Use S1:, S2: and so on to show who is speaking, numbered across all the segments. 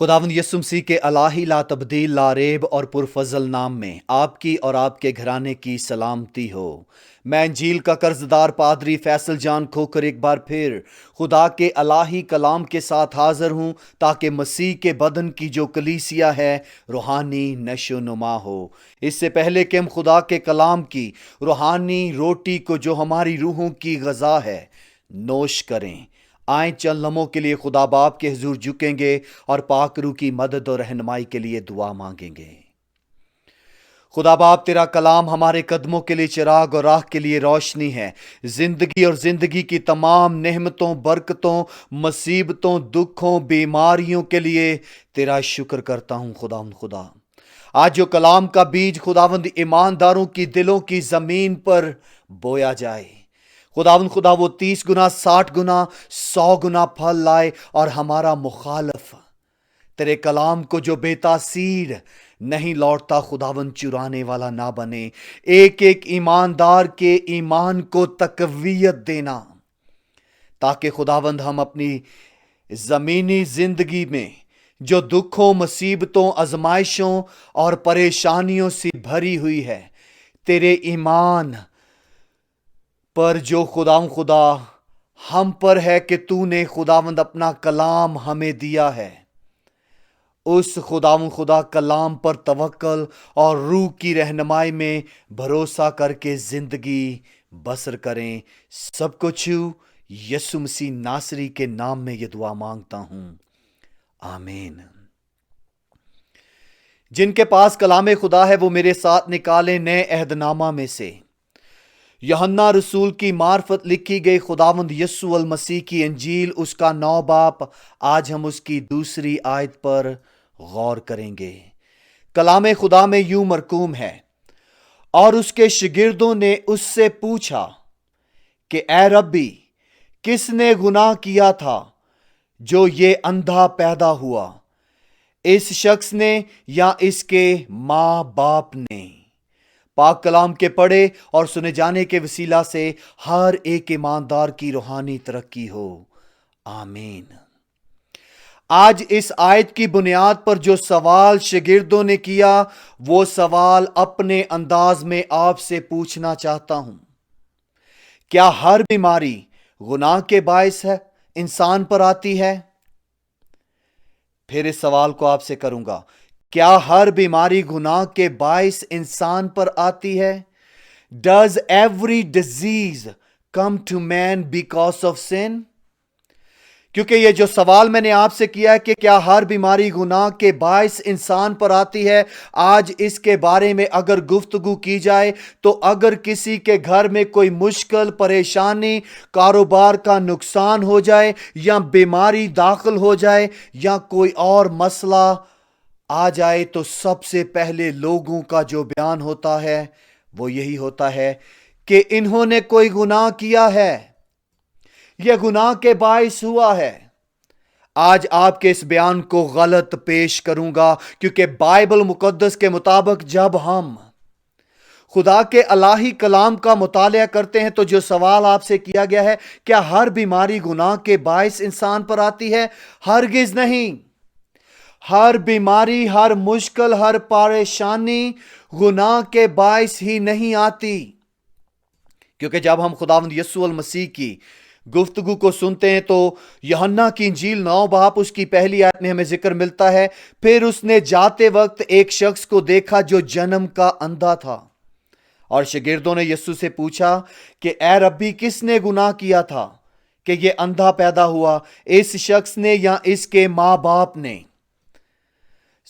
S1: خداوند یسوع مسیح کے الہی لا تبدیل لا ریب اور پرفضل نام میں آپ کی اور آپ کے گھرانے کی سلامتی ہو۔ میں انجیل کا قرضدار پادری فیصل جان کھوکر ایک بار پھر خدا کے الہی کلام کے ساتھ حاضر ہوں تاکہ مسیح کے بدن کی جو کلیسیا ہے روحانی نشو و نما ہو۔ اس سے پہلے کہ ہم خدا کے کلام کی روحانی روٹی کو جو ہماری روحوں کی غذا ہے نوش کریں، آئیں چند لمحوں کے لیے خدا باپ کے حضور جھکیں گے اور پاک روح کی مدد اور رہنمائی کے لیے دعا مانگیں گے۔ خدا باپ، تیرا کلام ہمارے قدموں کے لیے چراغ اور راہ کے لیے روشنی ہے۔ زندگی اور زندگی کی تمام نعمتوں، برکتوں، مصیبتوں، دکھوں، بیماریوں کے لیے تیرا شکر کرتا ہوں خدا۔ آج جو کلام کا بیج خداوند ایمانداروں کی دلوں کی زمین پر بویا جائے، خدا وہ 30 گنا، 60 گنا، 100 گنا پھل لائے اور ہمارا مخالف تیرے کلام کو جو بے تاثیر نہیں لوٹتا خداوند چرانے والا نہ بنے۔ ایک ایک ایماندار کے ایمان کو تقویت دینا تاکہ خداوند ہم اپنی زمینی زندگی میں جو دکھوں، مصیبتوں، آزمائشوں اور پریشانیوں سے بھری ہوئی ہے، تیرے ایمان پر جو خدا ہم پر ہے کہ تو نے خداوند اپنا کلام ہمیں دیا ہے، اس خدا کلام پر توکل اور روح کی رہنمائی میں بھروسہ کر کے زندگی بسر کریں۔ سب کو چھو یسوع مسیح ناصری کے نام میں یہ دعا مانگتا ہوں، آمین۔ جن کے پاس کلام خدا ہے وہ میرے ساتھ نکالے نئے عہد نامہ میں سے یوحنا رسول کی معرفت لکھی گئی خداوند یسوع المسیح کی انجیل، اس کا 9 باب۔ آج ہم اس کی 2 آیت پر غور کریں گے۔ کلام خدا میں یوں مرقوم ہے، اور اس کے شاگردوں نے اس سے پوچھا کہ اے ربی، کس نے گناہ کیا تھا جو یہ اندھا پیدا ہوا، اس شخص نے یا اس کے ماں باپ نے؟ پاک کلام کے پڑھے اور سنے جانے کے وسیلہ سے ہر ایک ایماندار کی روحانی ترقی ہو، آمین۔ آج اس آیت کی بنیاد پر جو سوال شاگردوں نے کیا، وہ سوال اپنے انداز میں آپ سے پوچھنا چاہتا ہوں۔ کیا ہر بیماری گناہ کے باعث ہے انسان پر آتی ہے؟ پھر اس سوال کو آپ سے کروں گا، کیا ہر بیماری گناہ کے باعث انسان پر آتی ہے؟ Does every disease come to man because of sin? کیونکہ یہ جو سوال میں نے آپ سے کیا ہے کہ کیا ہر بیماری گناہ کے باعث انسان پر آتی ہے، آج اس کے بارے میں اگر گفتگو کی جائے تو اگر کسی کے گھر میں کوئی مشکل، پریشانی، کاروبار کا نقصان ہو جائے یا بیماری داخل ہو جائے یا کوئی اور مسئلہ آ جائے تو سب سے پہلے لوگوں کا جو بیان ہوتا ہے وہ یہی ہوتا ہے کہ انہوں نے کوئی گناہ کیا ہے، یہ گناہ کے باعث ہوا ہے۔ آج آپ کے اس بیان کو غلط پیش کروں گا، کیونکہ بائبل مقدس کے مطابق جب ہم خدا کے الہی کلام کا مطالعہ کرتے ہیں تو جو سوال آپ سے کیا گیا ہے، کیا ہر بیماری گناہ کے باعث انسان پر آتی ہے؟ ہرگز نہیں۔ ہر بیماری، ہر مشکل، ہر پریشانی گناہ کے باعث ہی نہیں آتی، کیونکہ جب ہم خداوند یسوع المسیح کی گفتگو کو سنتے ہیں تو یوحنا کی انجیل 9 باب اس کی پہلی آیت میں ہمیں ذکر ملتا ہے، پھر اس نے جاتے وقت ایک شخص کو دیکھا جو جنم کا اندھا تھا، اور شاگردوں نے یسوع سے پوچھا کہ اے ربی، کس نے گناہ کیا تھا کہ یہ اندھا پیدا ہوا، اس شخص نے یا اس کے ماں باپ نے؟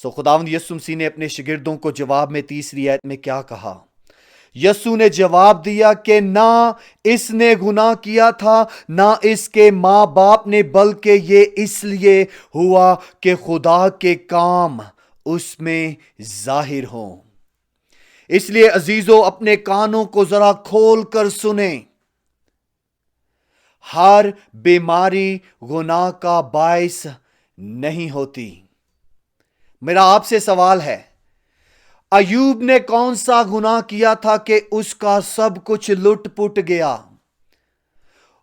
S1: خداوند یسوع مسیح نے اپنے شاگردوں کو جواب میں 3 آیت میں کیا کہا؟ یسوع نے جواب دیا کہ نہ اس نے گناہ کیا تھا نہ اس کے ماں باپ نے، بلکہ یہ اس لیے ہوا کہ خدا کے کام اس میں ظاہر ہوں۔ اس لیے عزیزو، اپنے کانوں کو ذرا کھول کر سنیں۔ ہر بیماری گناہ کا باعث نہیں ہوتی۔ میرا آپ سے سوال ہے، ایوب نے کون سا گناہ کیا تھا کہ اس کا سب کچھ لٹ پٹ گیا؟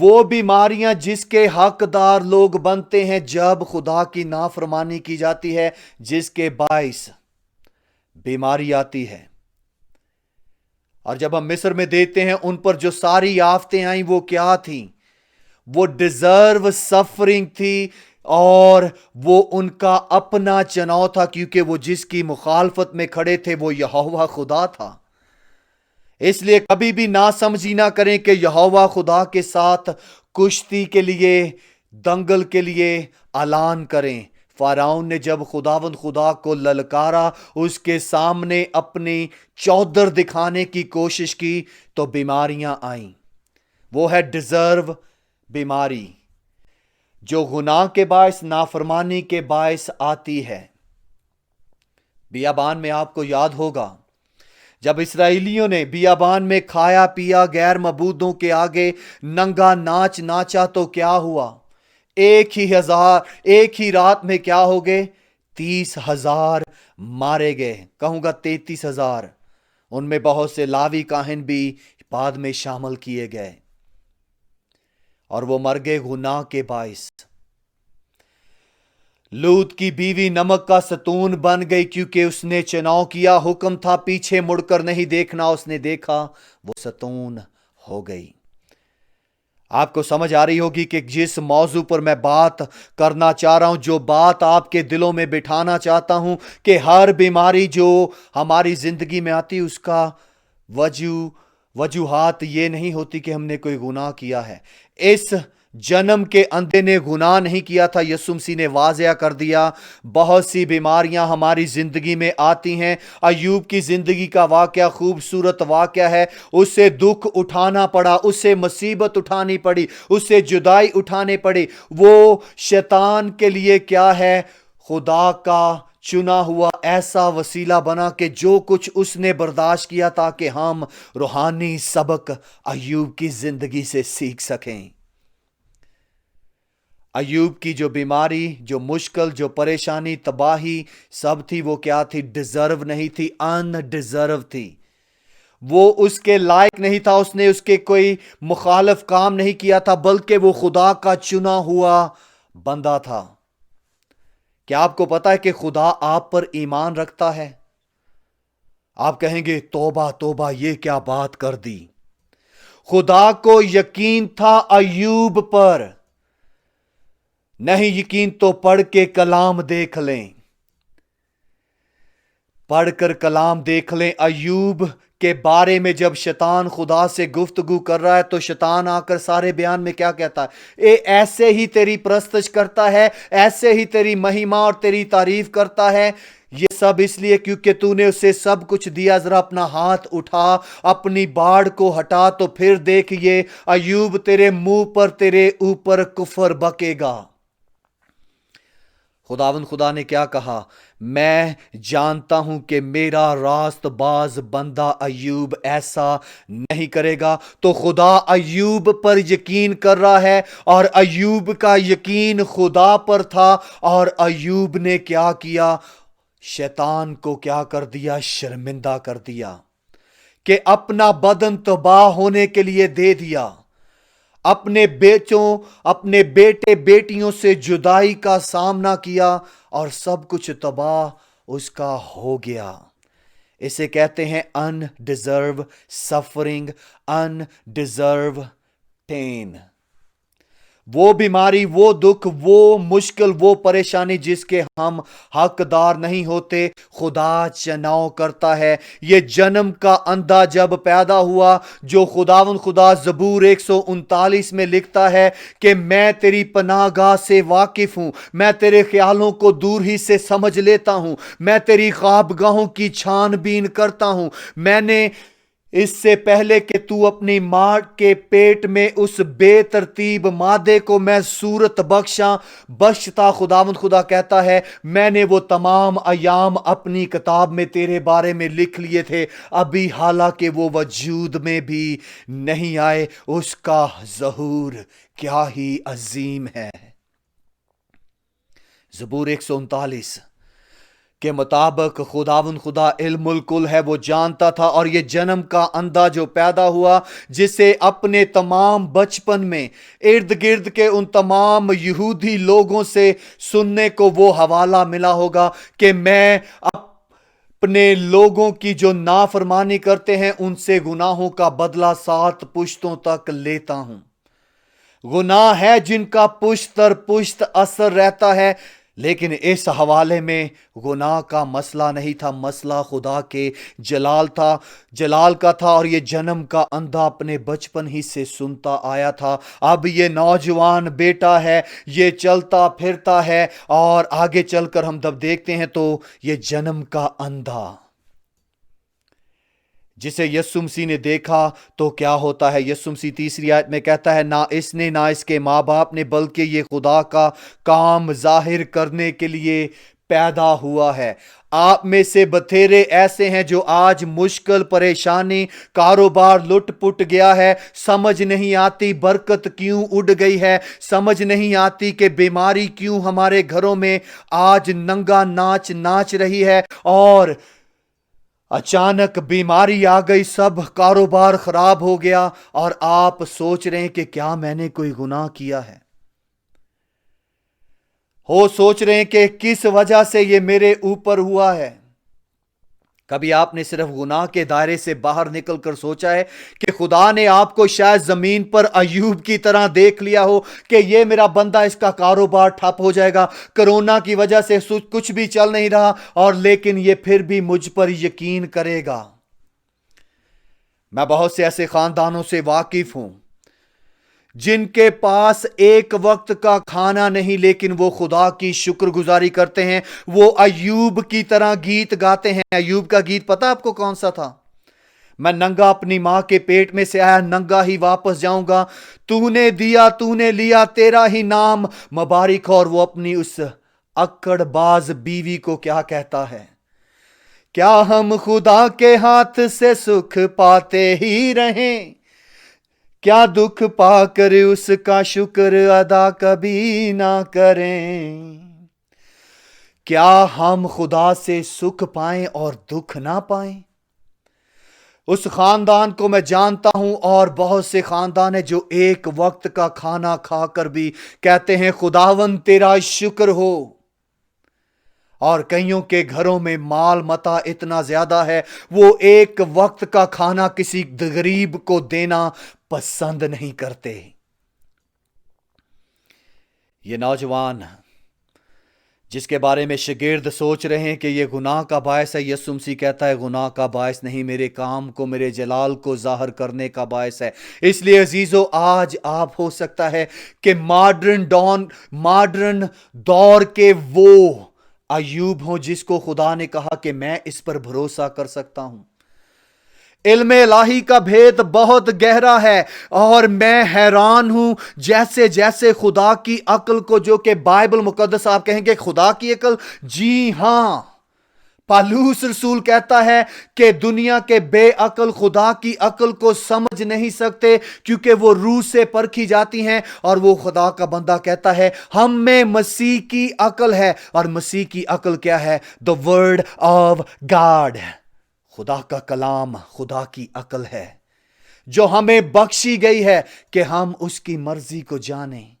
S1: وہ بیماریاں جس کے حقدار لوگ بنتے ہیں جب خدا کی نافرمانی کی جاتی ہے، جس کے باعث بیماری آتی ہے۔ اور جب ہم مصر میں دیکھتے ہیں ان پر جو ساری آفتیں آئیں وہ کیا تھیں؟ وہ ڈیزرو سفرنگ تھی، اور وہ ان کا اپنا چناؤ تھا، کیونکہ وہ جس کی مخالفت میں کھڑے تھے وہ یہوہ خدا تھا۔ اس لیے کبھی بھی نہ سمجھی نہ کریں کہ یہوہ خدا کے ساتھ کشتی کے لیے، دنگل کے لیے اعلان کریں۔ فارعون نے جب خداوند خدا کو للکارا، اس کے سامنے اپنی چودر دکھانے کی کوشش کی تو بیماریاں آئیں۔ وہ ہے ڈیزرو بیماری، جو گناہ کے باعث، نافرمانی کے باعث آتی ہے۔ بیابان میں آپ کو یاد ہوگا جب اسرائیلیوں نے بیابان میں کھایا پیا، غیر معبودوں کے آگے ننگا ناچ ناچا تو کیا ہوا؟ ایک ہی رات میں کیا ہو گئے؟ 30,000 مارے گئے، کہوں گا 33,000۔ ان میں بہت سے لاوی کاہن بھی بعد میں شامل کیے گئے، اور وہ مر گئے گناہ کے باعث۔ لوط کی بیوی نمک کا ستون بن گئی، کیونکہ اس نے چناؤ کیا، حکم تھا پیچھے مڑ کر نہیں دیکھنا، اس نے دیکھا، وہ ستون ہو گئی۔ آپ کو سمجھ آ رہی ہوگی کہ جس موضوع پر میں بات کرنا چاہ رہا ہوں، جو بات آپ کے دلوں میں بٹھانا چاہتا ہوں، کہ ہر بیماری جو ہماری زندگی میں آتی، اس کا وجوہات یہ نہیں ہوتی کہ ہم نے کوئی گناہ کیا ہے۔ اس جنم کے اندھے نے گناہ نہیں کیا تھا، یسوع مسیح نے واضح کر دیا۔ بہت سی بیماریاں ہماری زندگی میں آتی ہیں۔ ایوب کی زندگی کا واقعہ خوبصورت واقعہ ہے۔ اسے دکھ اٹھانا پڑا، اسے مصیبت اٹھانی پڑی، اسے جدائی اٹھانے پڑی۔ وہ شیطان کے لیے کیا ہے؟ خدا کا چنا ہوا ایسا وسیلہ بنا کہ جو کچھ اس نے برداشت کیا تاکہ ہم روحانی سبق ایوب کی زندگی سے سیکھ سکیں۔ ایوب کی جو بیماری، جو مشکل، جو پریشانی، تباہی سب تھی، وہ کیا تھی؟ ڈیزرو نہیں تھی، ان ڈیزرو تھی۔ وہ اس کے لائق نہیں تھا، اس نے اس کے کوئی مخالف کام نہیں کیا تھا، بلکہ وہ خدا کا چنا ہوا بندہ تھا۔ کیا آپ کو پتا ہے کہ خدا آپ پر ایمان رکھتا ہے؟ آپ کہیں گے توبہ توبہ، یہ کیا بات کر دی؟ خدا کو یقین تھا ایوب پر۔ نہیں یقین تو پڑھ کے کلام دیکھ لیں، پڑھ کر کلام دیکھ لیں۔ ایوب کے بارے میں جب شیطان خدا سے گفتگو کر رہا ہے تو شیطان آ کر سارے بیان میں کیا کہتا ہے؟ اے ایسے ہی تیری پرستش کرتا ہے، ایسے ہی تیری مہما اور تیری تعریف کرتا ہے، یہ سب اس لیے کیونکہ تو نے اسے سب کچھ دیا۔ ذرا اپنا ہاتھ اٹھا، اپنی باڑ کو ہٹا، تو پھر دیکھئے ایوب تیرے منہ پر، تیرے اوپر کفر بکے گا۔ خداوند خدا نے کیا کہا؟ میں جانتا ہوں کہ میرا راست باز بندہ ایوب ایسا نہیں کرے گا۔ تو خدا ایوب پر یقین کر رہا ہے، اور ایوب کا یقین خدا پر تھا، اور ایوب نے کیا کیا؟ شیطان کو کیا کر دیا؟ شرمندہ کر دیا، کہ اپنا بدن تباہ ہونے کے لیے دے دیا، اپنے بیٹے بیٹیوں سے جدائی کا سامنا کیا، اور سب کچھ تباہ اس کا ہو گیا۔ اسے کہتے ہیں ان ڈیزرو سفرنگ، ان ڈیزرو پین۔ وہ بیماری، وہ دکھ، وہ مشکل، وہ پریشانی جس کے ہم حقدار نہیں ہوتے، خدا چناؤ کرتا ہے۔ یہ جنم کا اندھا جب پیدا ہوا، جو خداوند خدا زبور 139 میں لکھتا ہے کہ میں تیری پناہ گاہ سے واقف ہوں، میں تیرے خیالوں کو دور ہی سے سمجھ لیتا ہوں، میں تیری خواب گاہوں کی چھان بین کرتا ہوں، میں نے اس سے پہلے کہ تو اپنی ماں کے پیٹ میں اس بے ترتیب مادے کو میں صورت بخشتا، خداوند خدا کہتا ہے میں نے وہ تمام ایام اپنی کتاب میں تیرے بارے میں لکھ لیے تھے، ابھی حالانکہ وہ وجود میں بھی نہیں آئے۔ اس کا ظہور کیا ہی عظیم ہے۔ زبور 139 کے مطابق خداوند خدا علم الکل ہے، وہ جانتا تھا، اور یہ جنم کا اندھا جو پیدا ہوا، جسے اپنے تمام بچپن میں ارد گرد کے ان تمام یہودی لوگوں سے سننے کو وہ حوالہ ملا ہوگا کہ میں اپنے لوگوں کی جو نافرمانی کرتے ہیں ان سے گناہوں کا بدلہ 7 پشتوں تک لیتا ہوں۔ گناہ ہے جن کا پشت در پشت اثر رہتا ہے، لیکن اس حوالے میں گناہ کا مسئلہ نہیں تھا، مسئلہ خدا کے جلال کا تھا، اور یہ جنم کا اندھا اپنے بچپن ہی سے سنتا آیا تھا۔ اب یہ نوجوان بیٹا ہے، یہ چلتا پھرتا ہے، اور آگے چل کر ہم جب دیکھتے ہیں تو یہ جنم کا اندھا جسے یسوع مسیح نے دیکھا تو کیا ہوتا ہے؟ یسوع مسیح تیسری آیت میں کہتا ہے، نہ اس نے نہ اس کے ماں باپ نے، بلکہ یہ خدا کا کام ظاہر کرنے کے لیے پیدا ہوا ہے۔ آپ میں سے بتھیرے ایسے ہیں جو آج مشکل، پریشانی، کاروبار لٹ پٹ گیا ہے، سمجھ نہیں آتی برکت کیوں اڑ گئی ہے، سمجھ نہیں آتی کہ بیماری کیوں ہمارے گھروں میں آج ننگا ناچ ناچ رہی ہے، اور اچانک بیماری آ گئی، سب کاروبار خراب ہو گیا، اور آپ سوچ رہے ہیں کہ کیا میں نے کوئی گناہ کیا ہے؟ سوچ رہے ہیں کہ کس وجہ سے یہ میرے اوپر ہوا ہے؟ کبھی آپ نے صرف گناہ کے دائرے سے باہر نکل کر سوچا ہے کہ خدا نے آپ کو شاید زمین پر ایوب کی طرح دیکھ لیا ہو کہ یہ میرا بندہ، اس کا کاروبار ٹھپ ہو جائے گا، کرونا کی وجہ سے کچھ بھی چل نہیں رہا، اور لیکن یہ پھر بھی مجھ پر یقین کرے گا۔ میں بہت سے ایسے خاندانوں سے واقف ہوں جن کے پاس ایک وقت کا کھانا نہیں، لیکن وہ خدا کی شکر گزاری کرتے ہیں، وہ ایوب کی طرح گیت گاتے ہیں۔ ایوب کا گیت پتہ آپ کو کون سا تھا؟ میں ننگا اپنی ماں کے پیٹ میں سے آیا، ننگا ہی واپس جاؤں گا، تو نے دیا تو نے لیا، تیرا ہی نام مبارک ہو۔ اور وہ اپنی اس اکڑ باز بیوی کو کیا کہتا ہے؟ کیا ہم خدا کے ہاتھ سے سکھ پاتے ہی رہیں، کیا دکھ پا کر اس کا شکر ادا کبھی نہ کریں؟ کیا ہم خدا سے سکھ پائیں اور دکھ نہ پائیں؟ اس خاندان کو میں جانتا ہوں، اور بہت سے خاندان ہیں جو ایک وقت کا کھانا کھا کر بھی کہتے ہیں خداوند تیرا شکر ہو، اور کئیوں کے گھروں میں مال متا اتنا زیادہ ہے وہ ایک وقت کا کھانا کسی غریب کو دینا پسند نہیں کرتے۔ یہ نوجوان جس کے بارے میں شاگرد سوچ رہے ہیں کہ یہ گناہ کا باعث ہے، یسوع مسیح کہتا ہے گناہ کا باعث نہیں، میرے کام کو، میرے جلال کو ظاہر کرنے کا باعث ہے۔ اس لیے عزیزو، آج آپ ہو سکتا ہے کہ ماڈرن دور کے وہ ایوب ہوں جس کو خدا نے کہا کہ میں اس پر بھروسہ کر سکتا ہوں۔ علم الہی کا بھید بہت گہرا ہے، اور میں حیران ہوں جیسے جیسے خدا کی عقل کو، جو کہ بائبل مقدس آپ کہیں گے خدا کی عقل، جی ہاں، پالوس رسول کہتا ہے کہ دنیا کے بے عقل خدا کی عقل کو سمجھ نہیں سکتے کیونکہ وہ روح سے پرکھی جاتی ہیں، اور وہ خدا کا بندہ کہتا ہے ہم میں مسیح کی عقل ہے، اور مسیح کی عقل کیا ہے؟ The word of God، خدا کا کلام خدا کی عقل ہے جو ہمیں بخشی گئی ہے کہ ہم اس کی مرضی کو جانیں۔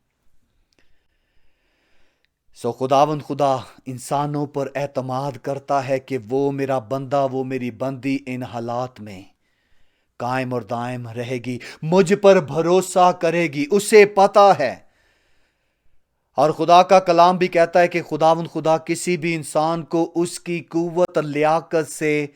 S1: خداوند خدا انسانوں پر اعتماد کرتا ہے کہ وہ میرا بندہ، وہ میری بندی ان حالات میں قائم اور دائم رہے گی، مجھ پر بھروسہ کرے گی، اسے پتا ہے۔ اور خدا کا کلام بھی کہتا ہے کہ خداوند خدا کسی بھی انسان کو اس کی قوت لیاقت سے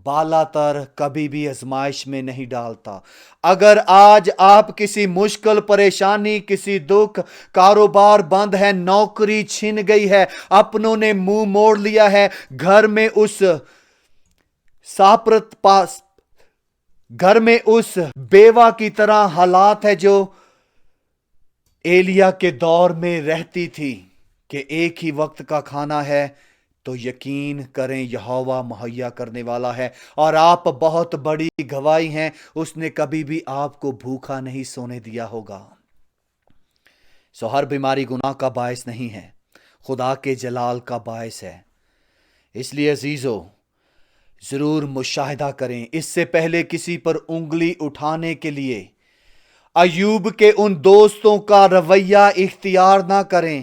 S1: بالا تر کبھی بھی آزمائش میں نہیں ڈالتا۔ اگر آج آپ کسی مشکل، پریشانی، کسی دکھ، کاروبار بند ہے، نوکری چھن گئی ہے، اپنوں نے منہ موڑ لیا ہے، گھر میں اس بیوہ کی طرح حالات ہے جو ایلیا کے دور میں رہتی تھی کہ ایک ہی وقت کا کھانا ہے، تو یقین کریں یہوہ مہیا کرنے والا ہے، اور آپ بہت بڑی گواہی ہیں، اس نے کبھی بھی آپ کو بھوکا نہیں سونے دیا ہوگا۔ ہر بیماری گناہ کا باعث نہیں ہے، خدا کے جلال کا باعث ہے۔ اس لیے عزیزو ضرور مشاہدہ کریں، اس سے پہلے کسی پر انگلی اٹھانے کے لیے ایوب کے ان دوستوں کا رویہ اختیار نہ کریں۔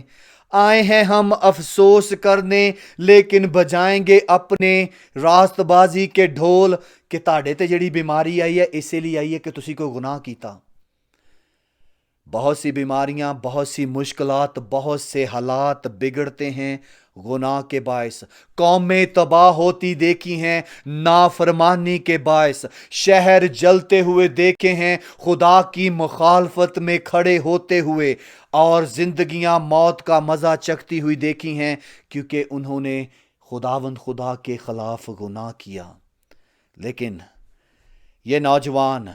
S1: آئے ہیں ہم افسوس کرنے، لیکن بجائیں گے اپنے راست بازی کے ڈھول کہ تاڑے تے جڑی بیماری آئی ہے اسی لیے آئی ہے کہ تسی کوئی گناہ کیتا۔ بہت سی بیماریاں، بہت سی مشکلات، بہت سے حالات بگڑتے ہیں گناہ کے باعث۔ قومیں تباہ ہوتی دیکھی ہیں نافرمانی کے باعث۔ شہر جلتے ہوئے دیکھے ہیں خدا کی مخالفت میں کھڑے ہوتے ہوئے، اور زندگیاں موت کا مزہ چکھتی ہوئی دیکھی ہیں کیونکہ انہوں نے خداوند خدا کے خلاف گناہ کیا۔ لیکن یہ نوجوان،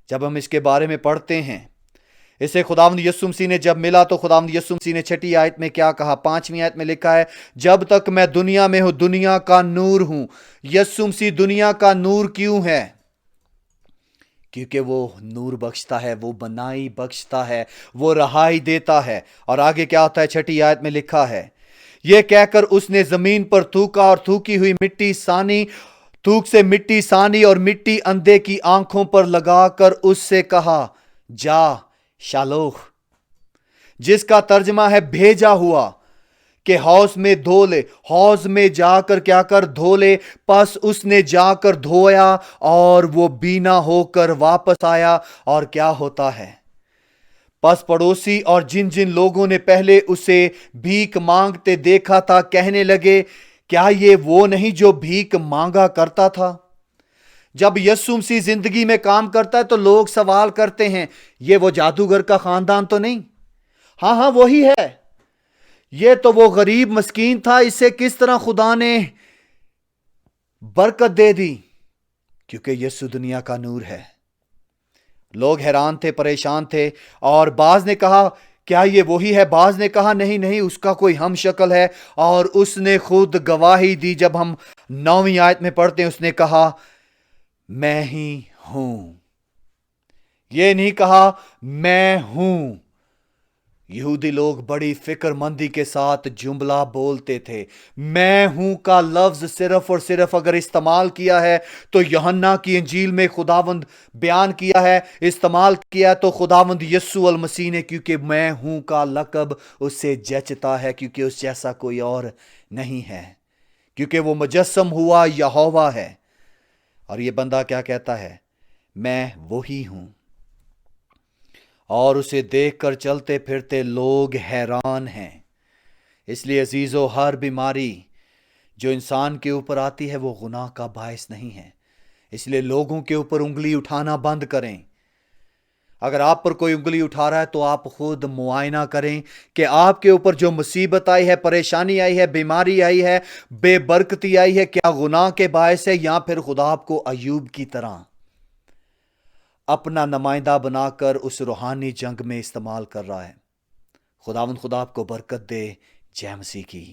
S1: جب ہم اس کے بارے میں پڑھتے ہیں، اسے خداوند یسوع مسیح نے جب ملا تو خداوند یسوع مسیح نے 6 آیت میں کیا کہا؟ 5ویں آیت میں لکھا ہے، جب تک میں دنیا میں ہوں دنیا کا نور ہوں۔ یسوع مسیح دنیا کا نور کیوں ہے؟ کیونکہ وہ نور بخشتا ہے، وہ بنائی بخشتا ہے، وہ رہائی دیتا ہے۔ اور آگے کیا ہوتا ہے؟ 6 آیت میں لکھا ہے، یہ کہہ کر اس نے زمین پر تھوکا اور تھوکی ہوئی مٹی سانی، تھوک سے مٹی سانی اور مٹی اندھے کی آنکھوں پر لگا کر اس سے کہا، جا شالوخ، جس کا ترجمہ ہے بھیجا ہوا، کہ حوض میں دھو لے۔ حوض میں جا کر کیا کر؟ دھو لے۔ پس اس نے جا کر دھویا اور وہ بینا ہو کر واپس آیا۔ اور کیا ہوتا ہے؟ پس پڑوسی اور جن جن لوگوں نے پہلے اسے بھیک مانگتے دیکھا تھا کہنے لگے، کیا یہ وہ نہیں جو بھیک مانگا کرتا تھا؟ جب یسوع مسیح زندگی میں کام کرتا ہے تو لوگ سوال کرتے ہیں، یہ وہ جادوگر کا خاندان تو نہیں؟ ہاں وہی ہے۔ یہ تو وہ غریب مسکین تھا، اسے کس طرح خدا نے برکت دے دی؟ کیونکہ یسوع دنیا کا نور ہے۔ لوگ حیران تھے، پریشان تھے، اور بعض نے کہا کیا یہ وہی ہے؟ بعض نے کہا نہیں اس کا کوئی ہم شکل ہے، اور اس نے خود گواہی دی۔ جب ہم 9ویں آیت میں پڑھتے ہیں، اس نے کہا میں ہی ہوں۔ یہ نہیں کہا میں ہوں۔ یہودی لوگ بڑی فکر مندی کے ساتھ جملہ بولتے تھے۔ میں ہوں کا لفظ صرف اور صرف اگر استعمال کیا ہے تو یوحنا کی انجیل میں خداوند بیان کیا ہے، استعمال کیا تو خداوند یسوع المسیح نے، کیونکہ میں ہوں کا لقب اس سے جچتا ہے، کیونکہ اس جیسا کوئی اور نہیں ہے، کیونکہ وہ مجسم ہوا یہوہ ہے۔ اور یہ بندہ کیا کہتا ہے؟ میں وہی ہوں۔ اور اسے دیکھ کر چلتے پھرتے لوگ حیران ہیں۔ اس لیے عزیزو، ہر بیماری جو انسان کے اوپر آتی ہے وہ گناہ کا باعث نہیں ہے۔ اس لیے لوگوں کے اوپر انگلی اٹھانا بند کریں۔ اگر آپ پر کوئی انگلی اٹھا رہا ہے تو آپ خود معائنہ کریں کہ آپ کے اوپر جو مصیبت آئی ہے، پریشانی آئی ہے، بیماری آئی ہے، بے برکتی آئی ہے، کیا گناہ کے باعث ہے، یا پھر خدا آپ کو ایوب کی طرح اپنا نمائندہ بنا کر اس روحانی جنگ میں استعمال کر رہا ہے۔ خداوند خدا آپ کو برکت دے۔ جے مسیح کی